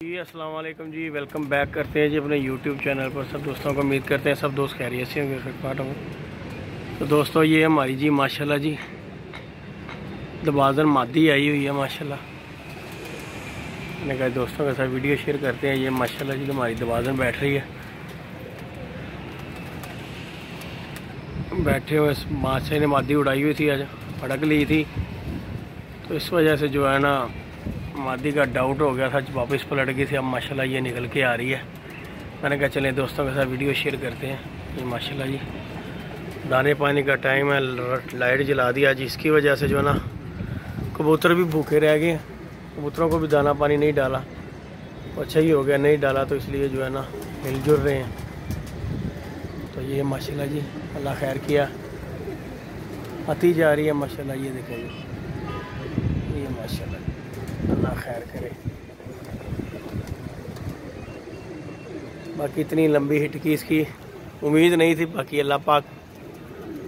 जी अस्सलाम वालेकुम जी, welcome back करते हैं जी अपने YouTube चैनल पर। सब दोस्तों को उम्मीद करते हैं सब दोस्त खैरियत से होंगे फिटफाट होंगे। तो दोस्तों ये हमारी जी माशाल्लाह जी दबाजन मादी आई हुई है माशाल्लाह। मैंने कहा दोस्तों के साथ वीडियो शेयर करते हैं। ये माशाल्लाह जी हमारी दबाजन बैठ रही है, बैठे हुए माशे ने मादी उड़ाई हुई थी, आज फड़क ली थी, तो इस वजह से जो है ना मादी का डाउट हो गया था, वापस पलट गई थी। अब माशाल्लाह ये निकल के आ रही है। मैंने कहा चलें दोस्तों के साथ वीडियो शेयर करते हैं। ये माशाल्लाह जी दाने पानी का टाइम है, लाइट जला दिया आज, इसकी वजह से जो है ना कबूतर भी भूखे रह गए। कबूतरों को भी दाना पानी नहीं डाला, अच्छा ही हो गया नहीं डाला, तो इसलिए जो है ना मिलजुल रहे हैं। तो ये माशाल्लाह जी अल्लाह खैर किया, आती जा रही है माशाल्लाह। ये देखेंगे ये माशाल्लाह अल्लाह खैर करे। बाकी इतनी लंबी हिट की इसकी उम्मीद नहीं थी। बाकी अल्लाह पाक,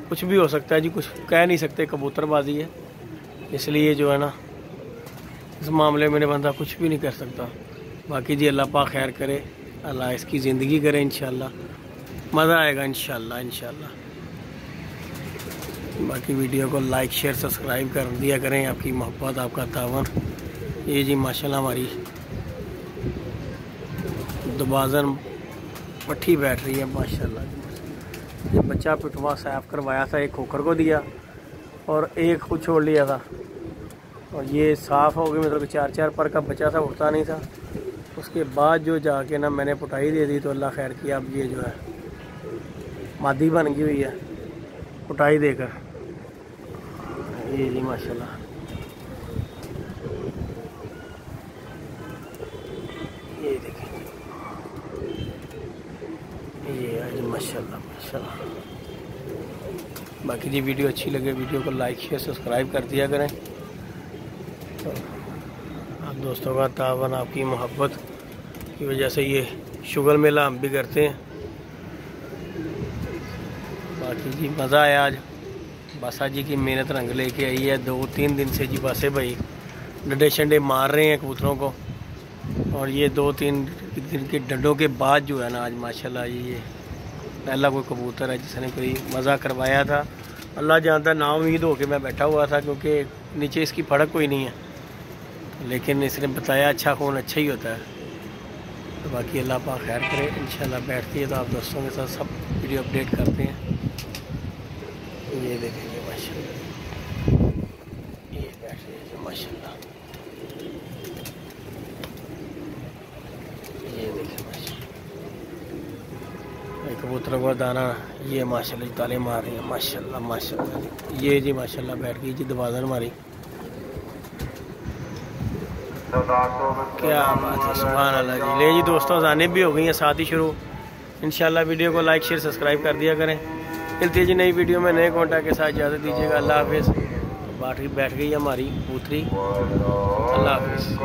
कुछ भी हो सकता है जी, कुछ कह नहीं सकते, कबूतरबाजी है, इसलिए जो है ना इस मामले में बंदा कुछ भी नहीं कर सकता। बाकी जी अल्लाह पाक खैर करे, अल्लाह इसकी ज़िंदगी करे, इंशाल्लाह मज़ा आएगा इंशाल्लाह इंशाल्लाह। बाकी वीडियो को लाइक शेयर सब्सक्राइब कर दिया करें, आपकी मोहब्बत आपका तावन। ये जी माशाल्लाह हमारी दबाजन पट्टी बैठ रही है माशाल्लाह। ये बच्चा पिटवा साफ करवाया था, एक खोखर को दिया और एक खुद छोड़ लिया था, और ये साफ़ हो गई, मतलब 4-4 पर का बच्चा था, उठता नहीं था। उसके बाद जो जाके ना मैंने पुटाई दे दी, तो अल्लाह खैर किया, अब ये जो है मादी बन गई हुई है पुटाई देकर। ये जी माशाल्लाह ये देखें, ये आज माशाल्लाह माशाल्लाह। बाकी जी वीडियो अच्छी लगे वीडियो को लाइक शेयर सब्सक्राइब कर दिया करें। तो आप दोस्तों का तावन, आपकी मोहब्बत की वजह से ये शुगर मेला हम भी करते हैं। बाकी जी मज़ा आया आज, बासा जी की मेहनत रंग लेके आई है। 2-3 दिन से जी बासे भाई डंडे शंडे मार रहे हैं कबूतरों को, और ये 2-3 दिन के डंडों के बाद जो है ना आज माशाल्लाह ये पहला कोई कबूतर है जिसने कोई मज़ा करवाया था। अल्लाह जानता, ना उम्मीद हो के मैं बैठा हुआ था, क्योंकि नीचे इसकी फड़क कोई नहीं है, लेकिन इसने बताया अच्छा खून अच्छा ही होता है। तो बाकी अल्लाह पाक खैर करे, इंशाल्लाह बैठती है तो आप दोस्तों के साथ सब वीडियो अपडेट करते हैं। ये देखेंगे माशाल्लाह ये बैठ रही है माशाल्लाह। ये देखें माशाल्लाह कबूतरों का दाना, ये माशाल्लाह ताले मार रही है माशाल्लाह माशाल्लाह। ये जी माशाल्लाह बैठ गई जी दबाजन हमारी, क्या बात है, सुभान अल्लाह जी। ले जी दोस्तों अज़ानें भी हो गई हैं साथ ही शुरू। इंशाल्लाह वीडियो को लाइक शेयर सब्सक्राइब कर दिया करें। मिलती है जी नई वीडियो में नए कॉन्टैक्ट के साथ, इजाज़त दीजिएगा, अल्लाह हाफिज़। बैठ गई हमारी कबूतरी, अल्लाह हाफिज़।